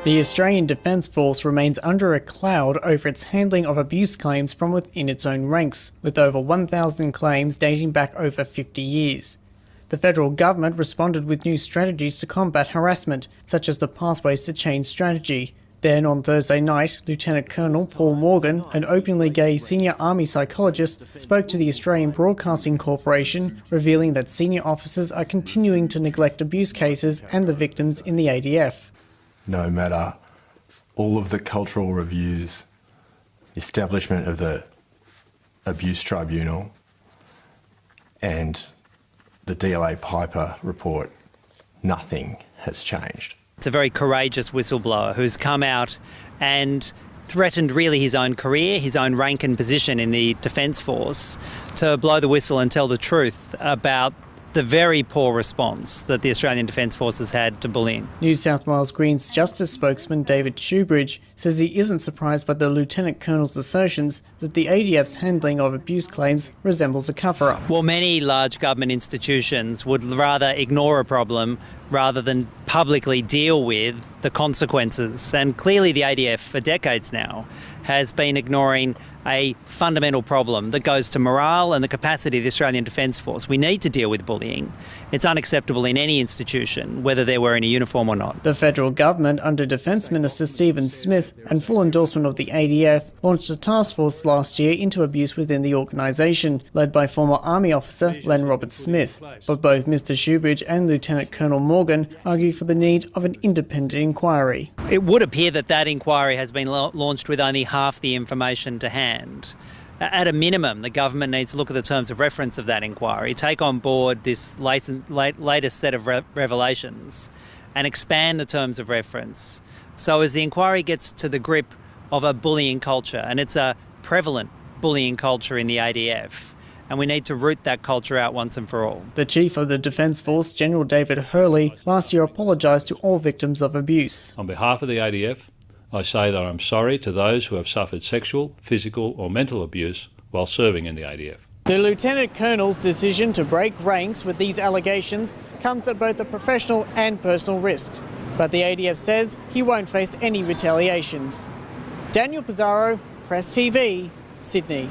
The Australian Defence Force remains under a cloud over its handling of abuse claims from within its own ranks, with over 1,000 claims dating back over 50 years. The federal government responded with new strategies to combat harassment, such as the Pathways to Change strategy. Then, on Thursday night, Lieutenant Colonel Paul Morgan, an openly gay senior army psychologist, spoke to the Australian Broadcasting Corporation, revealing that senior officers are continuing to neglect abuse cases and the victims in the ADF. No matter all of the cultural reviews, establishment of the abuse tribunal and the DLA Piper report, nothing has changed. It's a very courageous whistleblower who's come out and threatened really his own career, his own rank and position in the Defence Force, to blow the whistle and tell the truth about the very poor response that the Australian Defence Force has had to bullying. New South Wales Greens Justice spokesman David Shoebridge says he isn't surprised by the Lieutenant Colonel's assertions that the ADF's handling of abuse claims resembles a cover-up. Well, many large government institutions would rather ignore a problem rather than publicly deal with the consequences. And clearly the ADF for decades now has been ignoring a fundamental problem that goes to morale and the capacity of the Australian Defence Force. We need to deal with bullying. It's unacceptable in any institution, whether they're wearing a uniform or not. The federal government, under Defence Minister Stephen Smith and full endorsement of the ADF, launched a task force last year into abuse within the organisation, led by former Army officer Len Roberts-Smith. But both Mr Shoebridge and Lieutenant Colonel Morgan argue for the need of an independent inquiry. It would appear that that inquiry has been launched with only half the information to hand. At a minimum, the government needs to look at the terms of reference of that inquiry, take on board this latest set of revelations and expand the terms of reference. So as the inquiry gets to the grip of a bullying culture, and it's a prevalent bullying culture in the ADF, and we need to root that culture out once and for all. The Chief of the Defence Force, General David Hurley, last year apologised to all victims of abuse. On behalf of the ADF, I say that I'm sorry to those who have suffered sexual, physical or mental abuse while serving in the ADF. The Lieutenant Colonel's decision to break ranks with these allegations comes at both a professional and personal risk. But the ADF says he won't face any retaliations. Daniel Pizarro, Press TV, Sydney.